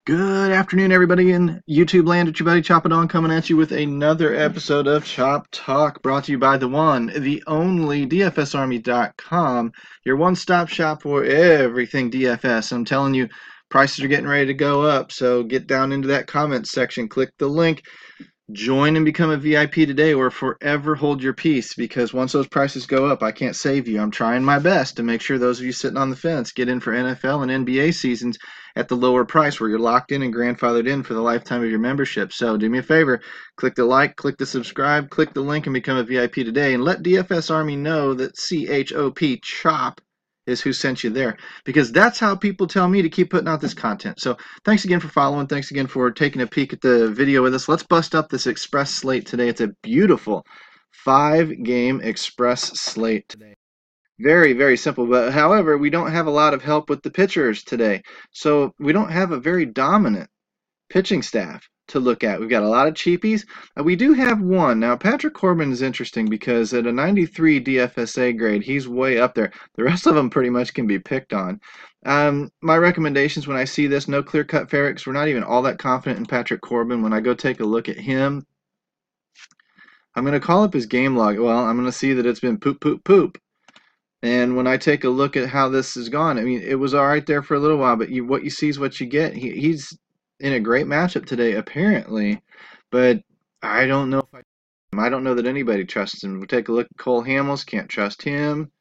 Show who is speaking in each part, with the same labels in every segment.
Speaker 1: Good afternoon, everybody in YouTube land. It's your buddy Choppadon coming at you with another episode of Chop Talk, brought to you by the one, the only DFSArmy.com, your one-stop shop for everything DFS. I'm telling you, prices are getting ready to go up, so get down into that comments section, click the link, join and become a VIP today, or forever hold your peace, because once those prices go up, I can't save you. I'm trying my best to make sure those of you sitting on the fence get in for NFL and NBA seasons at the lower price where you're locked in and grandfathered in for the lifetime of your membership. So do me a favor, click the like, click the subscribe, click the link and become a VIP today, and let DFS Army know that CHOP is who sent you there, because that's how people tell me to keep putting out this content. So thanks again for following. Thanks again for taking a peek at the video with us. Let's bust up this Express slate today. It's a beautiful 5-game Express slate today. Very, very simple. But however, we don't have a lot of help with the pitchers today. So we don't have a very dominant pitching staff to look at. We've got a lot of cheapies. We do have one. Now, Patrick Corbin is interesting because at a 93 DFSA grade, he's way up there. The rest of them pretty much can be picked on. My recommendations when I see this, no clear-cut favorite, because we're not even all that confident in Patrick Corbin. When I go take a look at him, I'm going to call up his game log. Well, I'm going to see that it's been poop, poop, poop. And when I take a look at how this has gone, I mean, it was all right there for a little while, but what you see is what you get. He's in a great matchup today, apparently, but I don't know if I don't know that anybody trusts him. We'll take a look at Cole Hamels, can't trust him.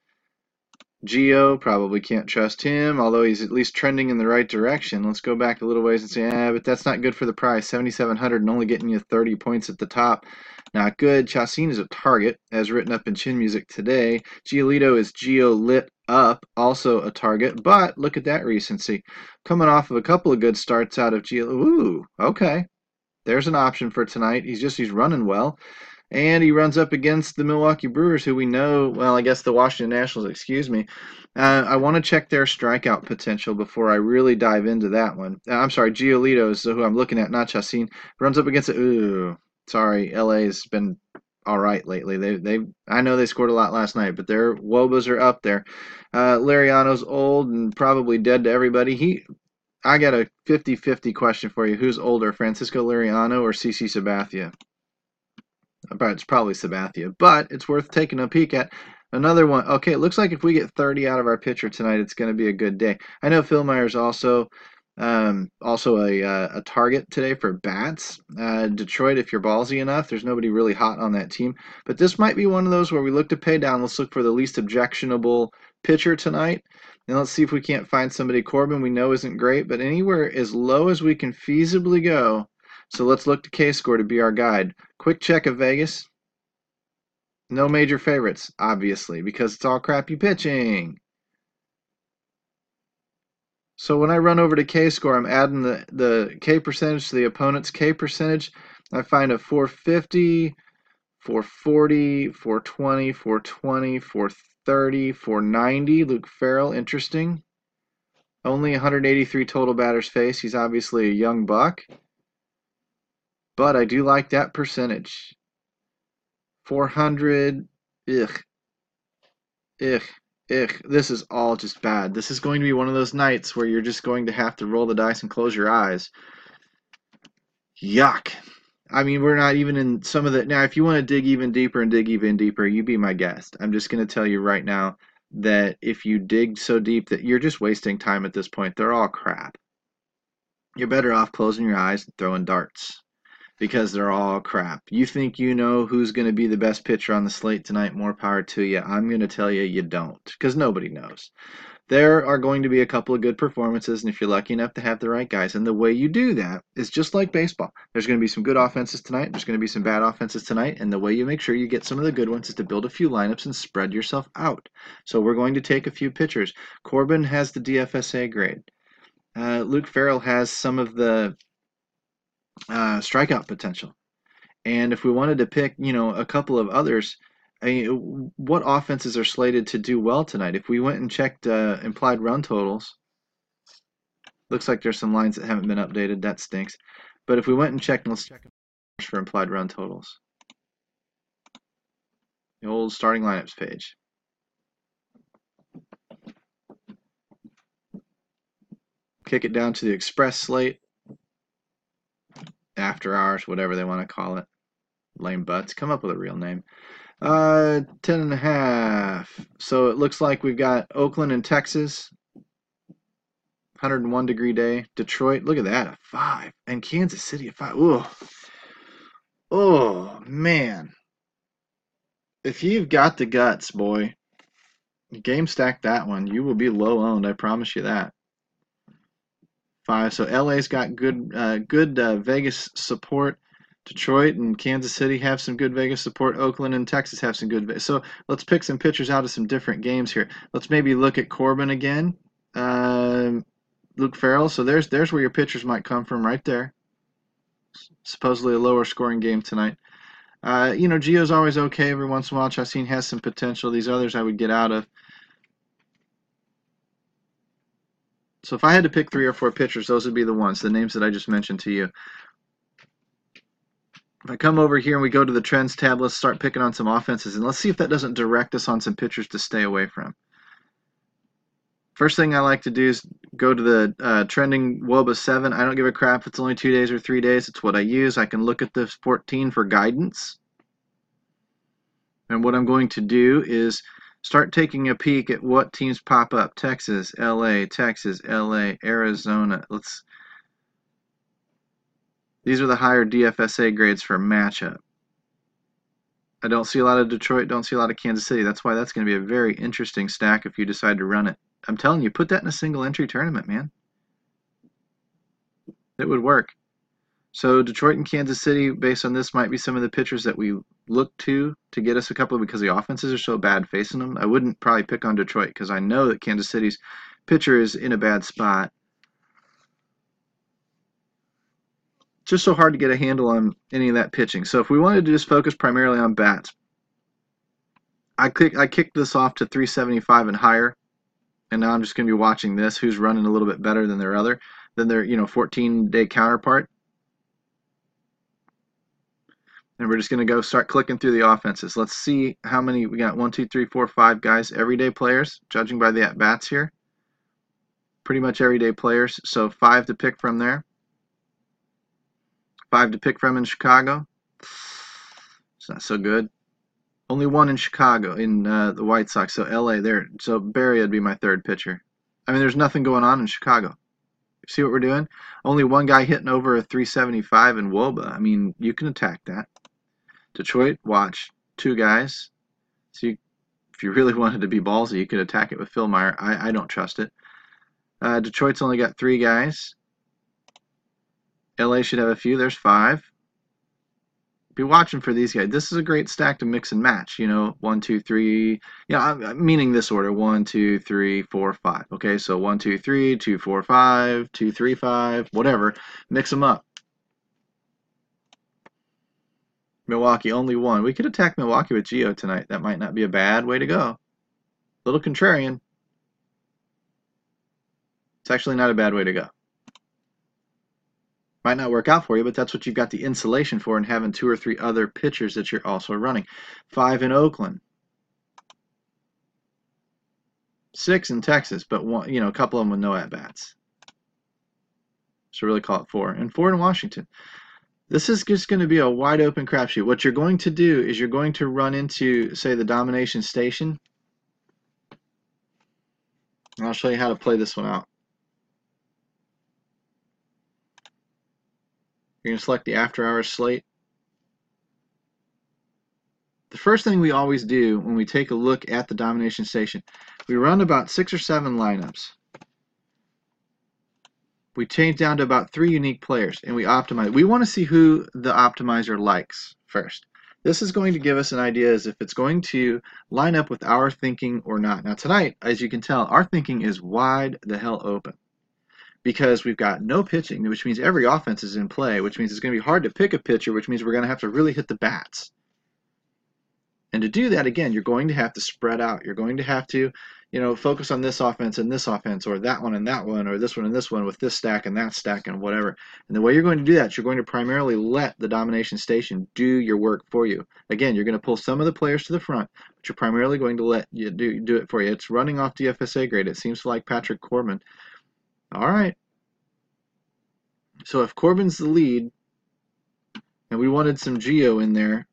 Speaker 1: Gio, probably can't trust him, although he's at least trending in the right direction. Let's go back a little ways and say, but that's not good for the price. 7,700 and only getting you 30 points at the top. Not good. Chacin is a target, as written up in Chin Music today. Giolito is Gio lit up, also a target. But look at that recency. Coming off of a couple of good starts out of Gio. Ooh, okay. There's an option for tonight. He's running well. And he runs up against the Milwaukee Brewers, who we know, well, I guess the Washington Nationals, excuse me. I want to check their strikeout potential before I really dive into that one. I'm sorry, Giolito is who I'm looking at, not Chacin. Runs up against it. Ooh, sorry, LA's been all right lately. I know they scored a lot last night, but their Wobas are up there. Liriano's old and probably dead to everybody. I got a 50-50 question for you. Who's older, Francisco Liriano or CC Sabathia? But it's probably Sabathia, but it's worth taking a peek at. Another one. Okay, it looks like if we get 30 out of our pitcher tonight, it's going to be a good day. I know Phil Myers also a target today for bats. Detroit, if you're ballsy enough, there's nobody really hot on that team. But this might be one of those where we look to pay down. Let's look for the least objectionable pitcher tonight. And let's see if we can't find somebody. Corbin we know isn't great, but anywhere as low as we can feasibly go. So let's look to K-score to be our guide. Quick check of Vegas. No major favorites, obviously, because it's all crappy pitching. So when I run over to K-score, I'm adding the K percentage to the opponent's K percentage. I find a 450, 440, 420, 420, 430, 490. Luke Farrell, interesting. Only 183 total batters faced. He's obviously a young buck. But I do like that percentage. 400, ugh. This is all just bad. This is going to be one of those nights where you're just going to have to roll the dice and close your eyes. Yuck. I mean, we're not even in some of the... Now, if you want to dig even deeper, you be my guest. I'm just going to tell you right now that if you dig so deep that you're just wasting time at this point, they're all crap. You're better off closing your eyes and throwing darts, because they're all crap. You think you know who's going to be the best pitcher on the slate tonight, more power to you. I'm going to tell you you don't, because nobody knows. There are going to be a couple of good performances, and if you're lucky enough to have the right guys, and the way you do that is just like baseball. There's going to be some good offenses tonight, there's going to be some bad offenses tonight, and the way you make sure you get some of the good ones is to build a few lineups and spread yourself out. So we're going to take a few pitchers. Corbin has the DFSA grade. Luke Farrell has some of the strikeout potential. And if we wanted to pick, a couple of others, what offenses are slated to do well tonight? If we went and checked implied run totals, looks like there's some lines that haven't been updated. That stinks. But if we went and checked, let's check for implied run totals. The old starting lineups page. Kick it down to the Express slate. After hours, whatever they want to call it. Lame butts. Come up with a real name. 10.5. So it looks like we've got Oakland and Texas. 101-degree day. Detroit, look at that, a 5. And Kansas City, a 5. Oh, man. If you've got the guts, boy, game stack that one. You will be low owned, I promise you that. 5. So LA's got good Vegas support. Detroit and Kansas City have some good Vegas support. Oakland and Texas have some good. So let's pick some pitchers out of some different games here. Let's maybe look at Corbin again. Luke Farrell. So there's where your pitchers might come from right there. Supposedly a lower scoring game tonight. Gio's always okay every once in a while. Chacin has some potential. These others I would get out of. So if I had to pick 3 or 4 pitchers, those would be the ones, the names that I just mentioned to you. If I come over here and we go to the trends tab, let's start picking on some offenses, and let's see if that doesn't direct us on some pitchers to stay away from. First thing I like to do is go to the trending WOBA 7. I don't give a crap if it's only 2 days or 3 days. It's what I use. I can look at the 14 for guidance. And what I'm going to do is start taking a peek at what teams pop up. Texas, LA, Arizona. These are the higher DFSA grades for matchup. I don't see a lot of Detroit, don't see a lot of Kansas City. That's why that's going to be a very interesting stack if you decide to run it. I'm telling you, put that in a single entry tournament, man. It would work. So Detroit and Kansas City, based on this, might be some of the pitchers that we look to get us a couple because the offenses are so bad facing them. I wouldn't probably pick on Detroit because I know that Kansas City's pitcher is in a bad spot. Just so hard to get a handle on any of that pitching. So if we wanted to just focus primarily on bats, I kicked this off to 375 and higher, and now I'm just going to be watching this, who's running a little bit better than their 14-day counterpart. And we're just going to go start clicking through the offenses. Let's see how many we got. 1, 2, 3, 4, 5 guys, everyday players, judging by the at-bats here. Pretty much everyday players, so 5 to pick from there. 5 to pick from in Chicago. It's not so good. Only 1 in Chicago, in the White Sox. So LA there. So Barry would be my 3rd pitcher. I mean, there's nothing going on in Chicago. See what we're doing? Only 1 guy hitting over a 375 in WOBA. I mean, you can attack that. Detroit, watch. 2 guys. So if you really wanted to be ballsy, you could attack it with Phil Meyer. I don't trust it. Detroit's only got 3 guys. LA should have a few. There's 5. Be watching for these guys. This is a great stack to mix and match. 1, 2, 3. I'm meaning this order. 1, 2, 3, 4, 5. Okay, so 1, 2, 3, 2, 4, 5, 2, 3, 5, whatever. Mix them up. Milwaukee, only 1. We could attack Milwaukee with Gio tonight. That might not be a bad way to go. A little contrarian. It's actually not a bad way to go. Might not work out for you, but that's what you've got the insulation for, and having 2 or 3 other pitchers that you're also running. 5 in Oakland. 6 in Texas, but a couple of them with no at-bats. So really call it 4. And 4 in Washington. This is just going to be a wide open crapshoot. What you're going to do is you're going to run into, say, the domination station. And I'll show you how to play this one out. You're going to select the after hours slate. The first thing we always do when we take a look at the domination station, we run about 6 or 7 lineups. We change down to about 3 unique players, and we optimize. We want to see who the optimizer likes first. This is going to give us an idea as if it's going to line up with our thinking or not. Now tonight, as you can tell, our thinking is wide the hell open because we've got no pitching, which means every offense is in play, which means it's going to be hard to pick a pitcher, which means we're going to have to really hit the bats. And to do that, again, you're going to have to spread out. You're going to have to, focus on this offense and this offense, or that one and that one, or this one and this one with this stack and that stack and whatever. And the way you're going to do that, you're going to primarily let the domination station do your work for you. Again, you're going to pull some of the players to the front, but you're primarily going to let you do it for you. It's running off DFSA grade. It seems like Patrick Corbin. All right. So if Corbin's the lead, And we wanted some Geo in there.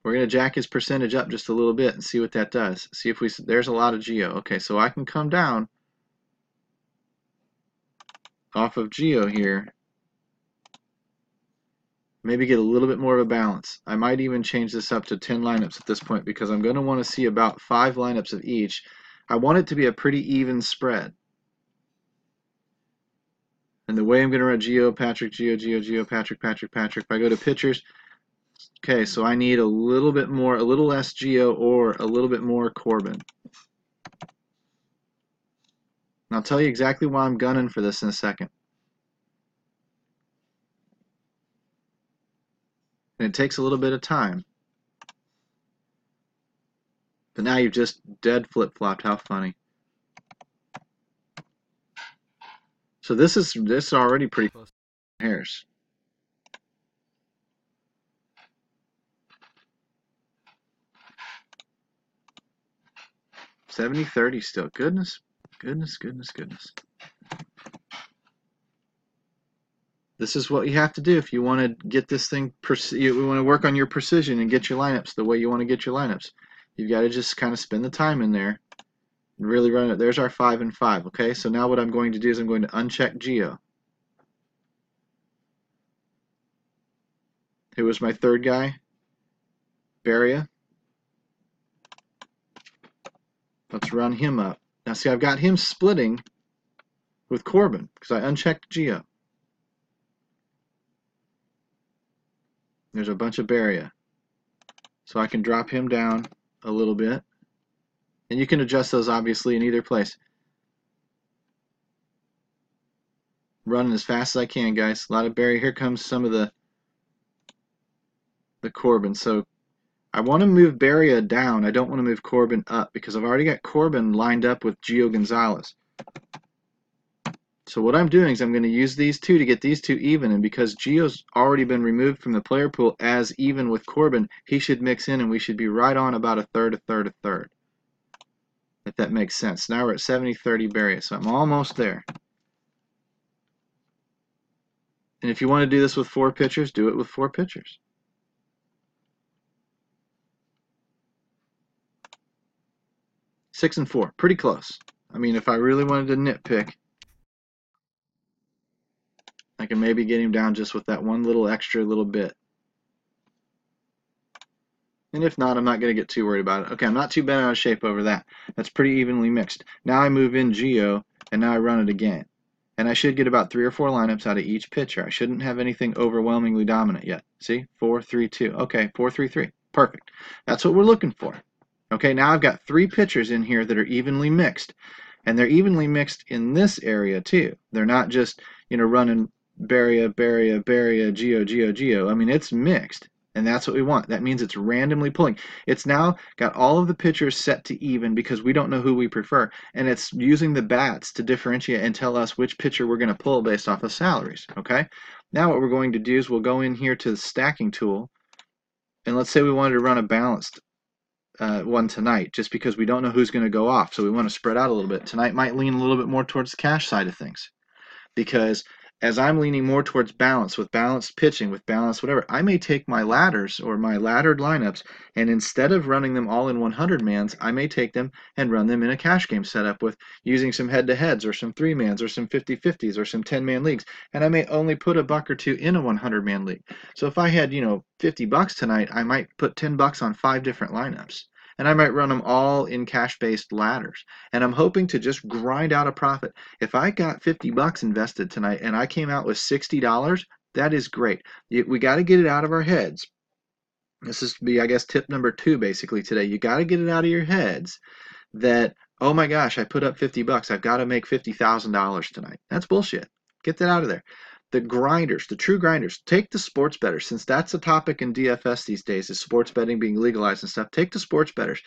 Speaker 1: We're going to jack his percentage up just a little bit and see what that does. See if there's a lot of Geo. Okay, so I can come down off of Geo here. Maybe get a little bit more of a balance. I might even change this up to 10 lineups at this point because I'm going to want to see about 5 lineups of each. I want it to be a pretty even spread. And the way I'm going to run Geo, Patrick, Geo, Geo, Geo, Patrick, Patrick, Patrick. If I go to pitchers, okay, so I need a little bit more, a little less Geo or a little bit more Corbin. And I'll tell you exactly why I'm gunning for this in a second. And it takes a little bit of time. But now you've just dead flip-flopped. How funny. So this is already pretty close to hairs. $70-30 still. Goodness, goodness, goodness, goodness. This is what you have to do if you want to get this thing, you want to work on your precision and get your lineups the way you want to get your lineups. You've got to just kind of spend the time in there and really run it. There's our 5 and 5, okay? So now what I'm going to do is I'm going to uncheck Geo. Who was my third guy? Beria. Let's run him up. Now see, I've got him splitting with Corbin because I unchecked Geo. There's a bunch of Beria. So I can drop him down a little bit. And you can adjust those obviously in either place. Running as fast as I can, guys. A lot of Beria. Here comes some of the Corbin. So I want to move Beria down. I don't want to move Corbin up because I've already got Corbin lined up with Gio Gonzalez. So what I'm doing is I'm going to use these two to get these two even, and because Gio's already been removed from the player pool as even with Corbin, he should mix in and we should be right on about a third, a third, a third. If that makes sense. Now we're at 70-30 Beria, so I'm almost there. And if you want to do this with 4 pitchers, do it with 4 pitchers. Six and 4, pretty close. I mean, if I really wanted to nitpick, I can maybe get him down just with that one little extra little bit. And if not, I'm not going to get too worried about it. Okay, I'm not too bad out of shape over that. That's pretty evenly mixed. Now I move in Geo, and now I run it again. And I should get about 3 or 4 lineups out of each pitcher. I shouldn't have anything overwhelmingly dominant yet. See? 4, 3, 2. Okay, 4, 3, 3. Perfect. That's what we're looking for. Okay, now I've got 3 pitchers in here that are evenly mixed. And they're evenly mixed in this area too. They're not just, running Beria, Beria, Beria, Geo, Geo, Geo. I mean, it's mixed. And that's what we want. That means it's randomly pulling. It's now got all of the pitchers set to even because we don't know who we prefer. And it's using the bats to differentiate and tell us which pitcher we're going to pull based off of salaries. Okay? Now what we're going to do is we'll go in here to the stacking tool. And let's say we wanted to run a balanced one tonight just because we don't know who's going to go off. So we want to spread out a little bit. Tonight might lean a little bit more towards the cash side of things. Because as I'm leaning more towards balance, with balanced pitching, with balanced whatever, I may take my ladders or my laddered lineups, and instead of running them all in 100-mans, I may take them and run them in a cash game setup with using some head-to-heads or some 3-mans or some 50-50s or some 10-man leagues, and I may only put a buck or two in a 100-man league. So if I had, $50 tonight, I might put $10 on 5 different lineups. And I might run them all in cash-based ladders. And I'm hoping to just grind out a profit. If I got $50 invested tonight and I came out with $60, that is great. We got to get it out of our heads. This is, I guess, tip number 2 basically today. You got to get it out of your heads that, oh my gosh, I put up $50. I've got to make $50,000 tonight. That's bullshit. Get that out of there. The grinders, the true grinders, take the sports bettors, since that's a topic in DFS these days, is sports betting being legalized and stuff. Take the sports bettors.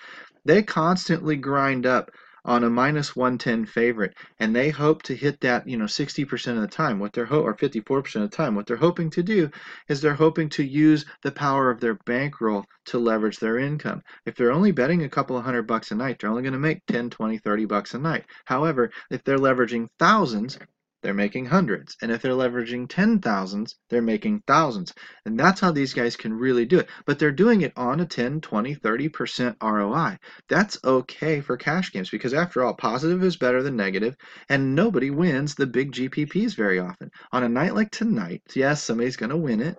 Speaker 1: They constantly grind up on a -110 favorite, and they hope to hit that 60% of the time. What they're or 54% of the time. What they're hoping to do is they're hoping to use the power of their bankroll to leverage their income. If they're only betting a couple of $100 a night, they're only going to make 10, 20, $30 a night. However, if they're leveraging thousands, they're making hundreds. And if they're leveraging 10,000s, they're making thousands. And that's how these guys can really do it. But they're doing it on a 10, 20, 30% ROI. That's okay for cash games because after all, positive is better than negative, and nobody wins the big GPPs very often. On a night like tonight, yes, somebody's going to win it,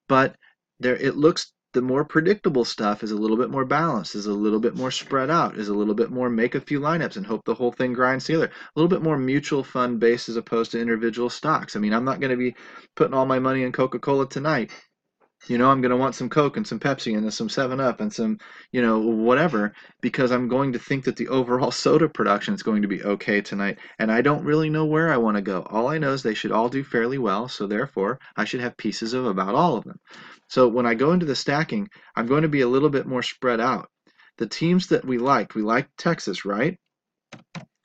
Speaker 1: but it looks the more predictable stuff is a little bit more balanced, is a little bit more spread out, is a little bit more make a few lineups and hope the whole thing grinds together. A little bit more mutual fund based as opposed to individual stocks. I mean, I'm not going to be putting all my money in Coca-Cola tonight. You know, I'm going to want some Coke and some Pepsi and some 7-Up and some, whatever, because I'm going to think that the overall soda production is going to be okay tonight. And I don't really know where I want to go. All I know is they should all do fairly well, so therefore I should have pieces of about all of them. So when I go into the stacking, I'm going to be a little bit more spread out. The teams that we like Texas, right?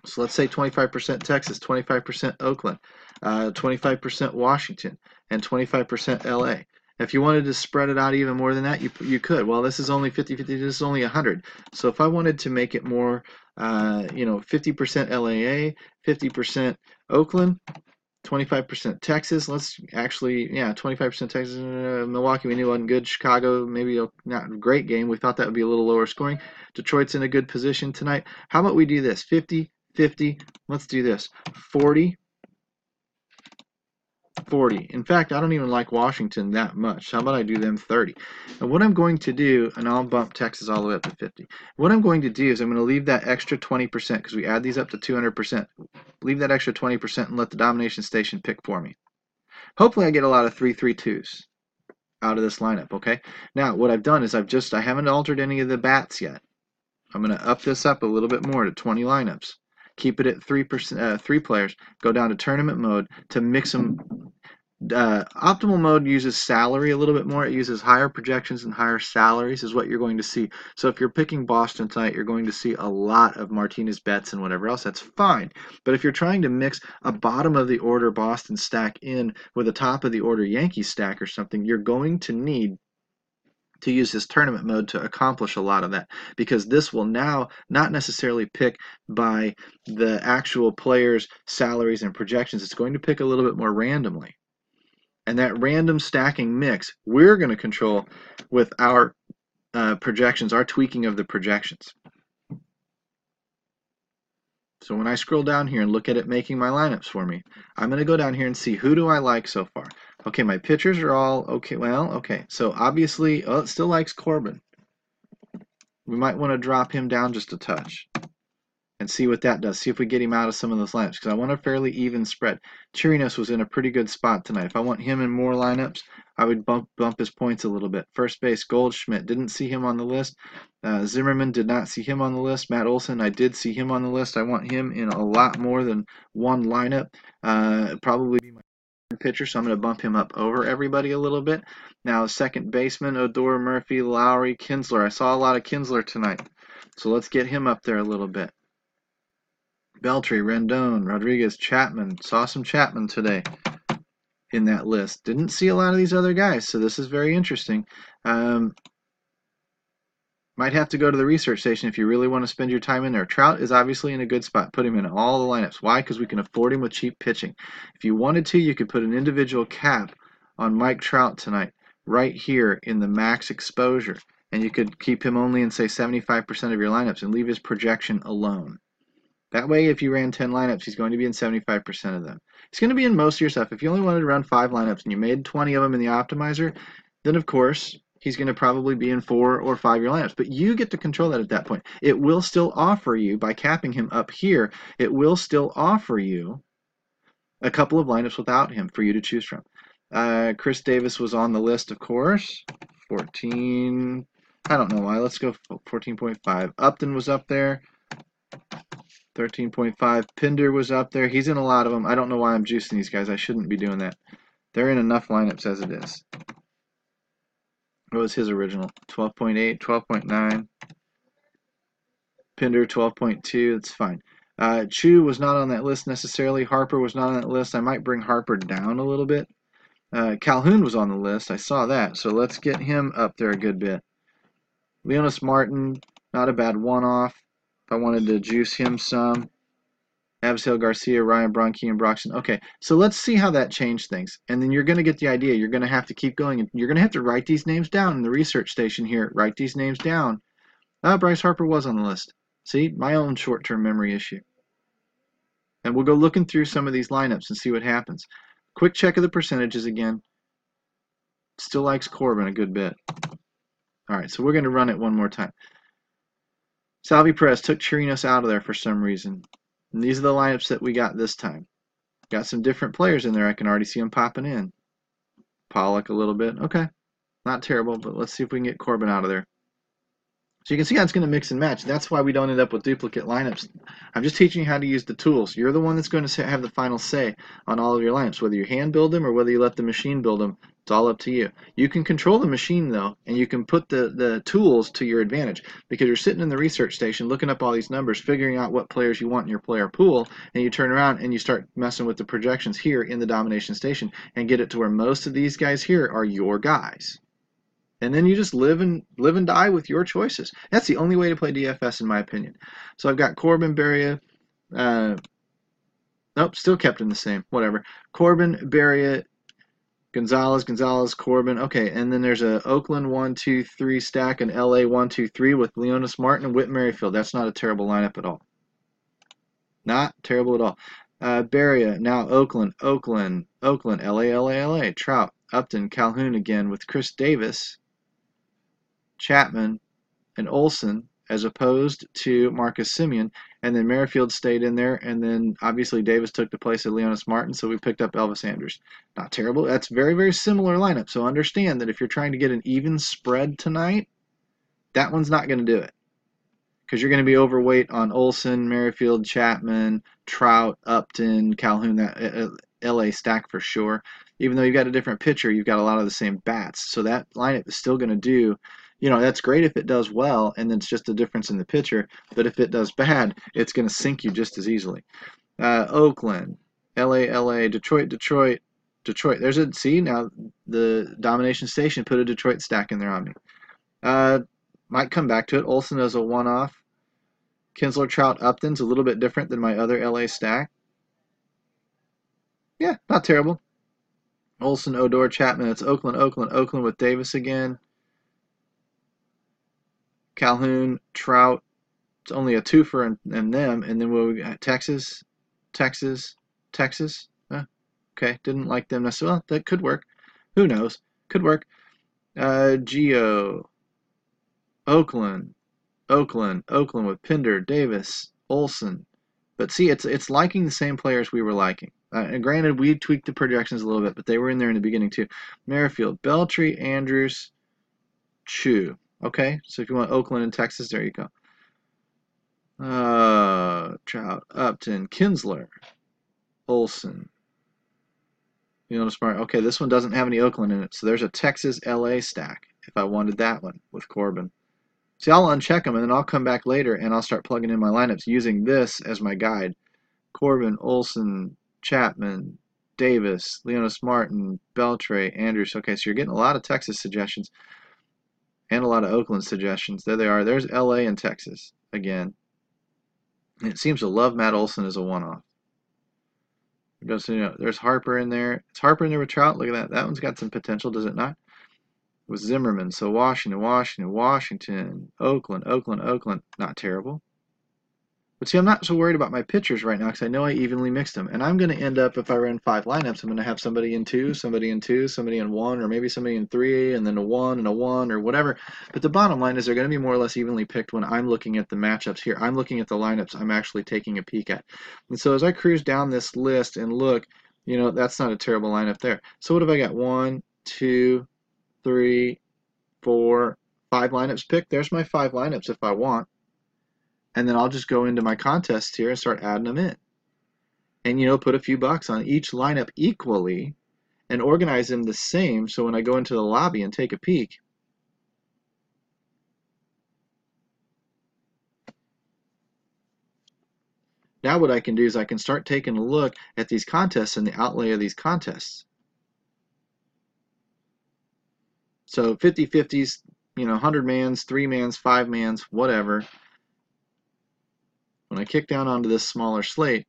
Speaker 1: So let's say 25% Texas, 25% Oakland, 25% Washington, and 25% LA. If you wanted to spread it out even more than that, you could. Well, this is only 50-50, this is only 100. So if I wanted to make it more, 50% LAA, 50% Oakland, 25% Texas. Let's actually, 25% Texas. Milwaukee, we knew wasn't good. Chicago, maybe not a great game. We thought that would be a little lower scoring. Detroit's in a good position tonight. How about we do this? 50, 50. Let's do this. 40, 40. In fact, I don't even like Washington that much. How about I do them 30? And what I'm going to do, and I'll bump Texas all the way up to 50. What I'm going to do is I'm going to leave that extra 20% because we add these up to 200%. Leave that extra 20% and let the domination station pick for me. Hopefully I get a lot of 3-3-2s out of this lineup, okay? Now, what I've done is I haven't altered any of the bats yet. I'm going to up this up a little bit more to 20 lineups. Keep it at 3%, 3 players. Go down to tournament mode to mix them. Optimal mode uses salary a little bit more. It uses higher projections and higher salaries is what you're going to see. So if you're picking Boston tonight, you're going to see a lot of Martinez bets and whatever else. That's fine. But if you're trying to mix a bottom of the order Boston stack in with a top of the order Yankees stack or something, you're going to need to use this tournament mode to accomplish a lot of that, because this will now not necessarily pick by the actual players' salaries and projections. It's going to pick a little bit more randomly. And that random stacking mix, we're going to control with our projections, our tweaking of the projections. So when I scroll down here and look at it making my lineups for me, I'm going to go down here and see who do I like so far. Okay, my pitchers are all okay. Well, okay. So obviously, it still likes Corbin. We might want to drop him down just a touch and see what that does. See if we get him out of some of those lineups, because I want a fairly even spread. Chirinos was in a pretty good spot tonight. If I want him in more lineups, I would bump his points a little bit. First base, Goldschmidt, didn't see him on the list. Zimmerman, did not see him on the list. Matt Olson, I did see him on the list. I want him in a lot more than one lineup. Probably be my pitcher, so I'm going to bump him up over everybody a little bit. Now, second baseman, Odor, Murphy, Lowry, Kinsler. I saw a lot of Kinsler tonight, so let's get him up there a little bit. Beltry, Rendon, Rodriguez, Chapman. Saw some Chapman today in that list. Didn't see a lot of these other guys, so this is very interesting. Might have to go to the research station if you really want to spend your time in there. Trout is obviously in a good spot. Put him in all the lineups. Why? Because we can afford him with cheap pitching. If you wanted to, you could put an individual cap on Mike Trout tonight, right here in the max exposure. And you could keep him only in, say, 75% of your lineups and leave his projection alone. That way, if you ran 10 lineups, he's going to be in 75% of them. He's going to be in most of your stuff. If you only wanted to run 5 lineups and you made 20 of them in the optimizer, then of course, he's going to probably be in 4 or 5 of your lineups. But you get to control that at that point. It will still offer you, by capping him up here, it will still offer you a couple of lineups without him for you to choose from. Chris Davis was on the list, of course. 14, I don't know why. Let's go 14.5. Upton was up there. 13.5. Pinder was up there. He's in a lot of them. I don't know why I'm juicing these guys. I shouldn't be doing that. They're in enough lineups as it is. What was his original? 12.8, 12.9. Pinder, 12.2. That's fine. Chu was not on that list necessarily. Harper was not on that list. I might bring Harper down a little bit. Calhoun was on the list. I saw that. So let's get him up there a good bit. Leonis Martin, not a bad one-off. If I wanted to juice him some. Abisail Garcia, Ryan Bronke, and Broxton. Okay, so let's see how that changed things. And then you're going to get the idea. You're going to have to keep going. And you're going to have to write these names down in the research station here. Write these names down. Bryce Harper was on the list. See, my own short-term memory issue. And we'll go looking through some of these lineups and see what happens. Quick check of the percentages again. Still likes Corbin a good bit. All right, so we're going to run it one more time. Salvi Perez took Chirinos out of there for some reason. And these are the lineups that we got this time. Got some different players in there. I can already see them popping in. Pollock a little bit. Okay, not terrible, but let's see if we can get Corbin out of there. So you can see how it's going to mix and match. That's why we don't end up with duplicate lineups. I'm just teaching you how to use the tools. You're the one that's going to have the final say on all of your lineups. Whether you hand build them or whether you let the machine build them, it's all up to you. You can control the machine, though, and you can put the tools to your advantage because you're sitting in the research station looking up all these numbers, figuring out what players you want in your player pool, and you turn around and you start messing with the projections here in the domination station and get it to where most of these guys here are your guys. And then you just live and die with your choices. That's the only way to play DFS, in my opinion. So I've got Corbin, Beria. Nope, still kept in the same. Whatever. Corbin, Beria, Gonzalez, Corbin. Okay, and then there's a Oakland 1-2-3 stack, an LA 1-2-3 with Leonis Martin and Whit Merrifield. That's not a terrible lineup at all. Not terrible at all. Beria, now Oakland, LA, Trout, Upton, Calhoun again with Chris Davis, Chapman, and Olsen, as opposed to Marcus Semien, and then Merrifield stayed in there, and then obviously Davis took the place of Leonis Martin, so we picked up Elvis Andrus. Not terrible. That's very, very similar lineup, so understand that if you're trying to get an even spread tonight, that one's not going to do it, because you're going to be overweight on Olsen, Merrifield, Chapman, Trout, Upton, Calhoun, that LA stack for sure. Even though you've got a different pitcher, you've got a lot of the same bats, so that lineup is still going to do. You know, that's great if it does well, and it's just a difference in the pitcher. But if it does bad, it's going to sink you just as easily. Oakland, LA, Detroit. There's a, see, now the domination station put a Detroit stack in there on me. Might come back to it. Olsen as a one-off. Kinsler, Trout, Upton's a little bit different than my other LA stack. Yeah, not terrible. Olsen, Odor, Chapman. It's Oakland with Davis again. Calhoun, Trout. It's only a twofer and them. And then we got Texas. Okay, didn't like them necessarily. Well, that could work. Who knows? Could work. Geo. Oakland with Pinder, Davis, Olsen. But see, it's liking the same players we were liking. And granted, we tweaked the projections a little bit, but they were in there in the beginning too. Merrifield, Beltry, Andrews, Chu. Okay, so if you want Oakland and Texas, there you go. Trout, Upton, Kinsler, Olsen. You know, smart. Okay, this one doesn't have any Oakland in it, so there's a Texas LA stack if I wanted that one with Corbin. See, I'll uncheck them, and then I'll come back later, and I'll start plugging in my lineups using this as my guide. Corbin, Olsen, Chapman, Davis, Leonis Martin, Beltray, Andrews. Okay, so you're getting a lot of Texas suggestions and a lot of Oakland suggestions. There they are. There's LA and Texas again. And it seems to love Matt Olson as a one-off. There's Harper in there. It's Harper in there with Trout. Look at that. That one's got some potential, does it not? With Zimmerman. So Washington, Oakland. Not terrible. But see, I'm not so worried about my pitchers right now because I know I evenly mixed them. And I'm going to end up, if I run 5 lineups, I'm going to have somebody in 2, somebody in 1, or maybe somebody in 3, and then a 1 and a 1, or whatever. But the bottom line is they're going to be more or less evenly picked when I'm looking at the matchups here. I'm looking at the lineups I'm actually taking a peek at. And so as I cruise down this list and look, you know, that's not a terrible lineup there. So what have I got? 1, 2, 3, 4, 5 lineups picked. There's my 5 lineups if I want. And then I'll just go into my contests here and start adding them in. And, you know, put a few bucks on each lineup equally and organize them the same so when I go into the lobby and take a peek, now what I can do is I can start taking a look at these contests and the outlay of these contests. So 50-50s, you know, 100 mans, 3 mans, 5 mans, whatever. When I kick down onto this smaller slate,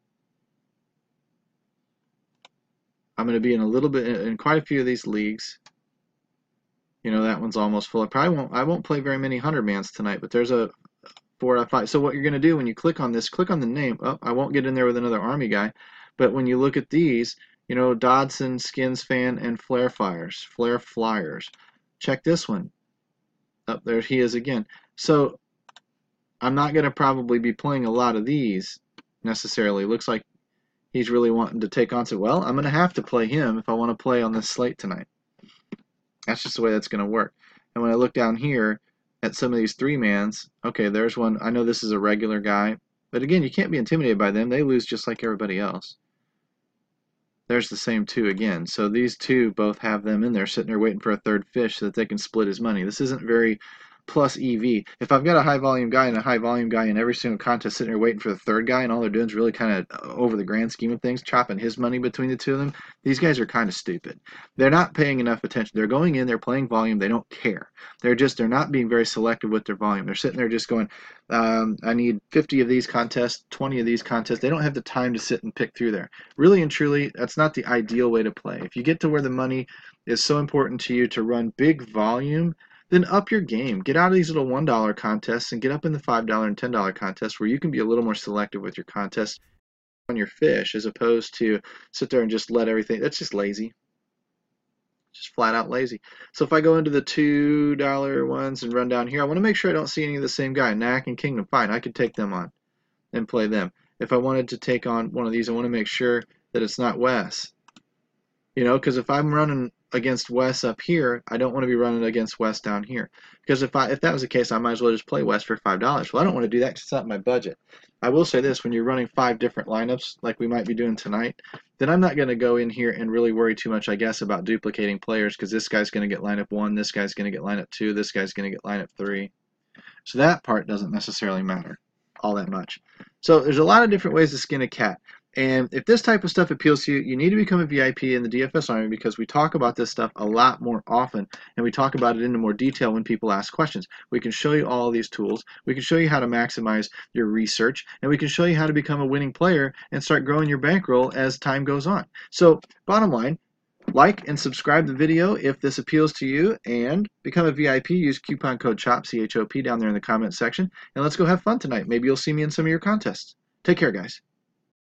Speaker 1: I'm going to be in a little bit in quite a few of these leagues. You know, that one's almost full. I won't play very many 100-mans tonight, but there's a 4 out of 5. So what you're going to do when you click on this, click on the name. Oh, I won't get in there with another Army guy, but when you look at these, you know, Dodson, Skins Fan, and Flare Flyers. Check this one. Up there he is again. So I'm not going to probably be playing a lot of these necessarily. Looks like he's really wanting to take on. So, well, I'm going to have to play him if I want to play on this slate tonight. That's just the way that's going to work. And when I look down here at some of these 3-mans, okay, there's one. I know this is a regular guy, but again, you can't be intimidated by them. They lose just like everybody else. There's the same 2 again. So these 2 both have them in there sitting there waiting for a third fish so that they can split his money. This isn't very plus EV. If I've got a high volume guy and a high volume guy in every single contest sitting there waiting for the third guy, and all they're doing is really kind of over the grand scheme of things, chopping his money between the 2 of them, these guys are kind of stupid. They're not paying enough attention. They're going in, they're playing volume, they don't care. They're not being very selective with their volume. They're sitting there just going, I need 50 of these contests, 20 of these contests. They don't have the time to sit and pick through there. Really and truly, that's not the ideal way to play. If you get to where the money is so important to you to run big volume, then up your game. Get out of these little $1 contests and get up in the $5 and $10 contests where you can be a little more selective with your contests on your fish, as opposed to sit there and just let everything. That's just lazy. Just flat out lazy. So if I go into the $2 ones and run down here, I want to make sure I don't see any of the same guy. Knack and Kingdom, fine, I could take them on and play them. If I wanted to take on one of these, I want to make sure that it's not Wes. You know, because if I'm running against Wes up here, I don't want to be running against Wes down here. Because if that was the case, I might as well just play Wes for $5. Well, I don't want to do that because it's not my budget. I will say this, when you're running 5 different lineups, like we might be doing tonight, then I'm not going to go in here and really worry too much, I guess, about duplicating players, because this guy's going to get lineup 1, this guy's going to get lineup 2, this guy's going to get lineup 3. So that part doesn't necessarily matter all that much. So there's a lot of different ways to skin a cat. And if this type of stuff appeals to you, you need to become a VIP in the DFS Army, because we talk about this stuff a lot more often, and we talk about it into more detail when people ask questions. We can show you all of these tools. We can show you how to maximize your research, and we can show you how to become a winning player and start growing your bankroll as time goes on. So bottom line, like and subscribe the video if this appeals to you, and become a VIP. Use coupon code CHOP, C-H-O-P, down there in the comment section, and let's go have fun tonight. Maybe you'll see me in some of your contests. Take care, guys.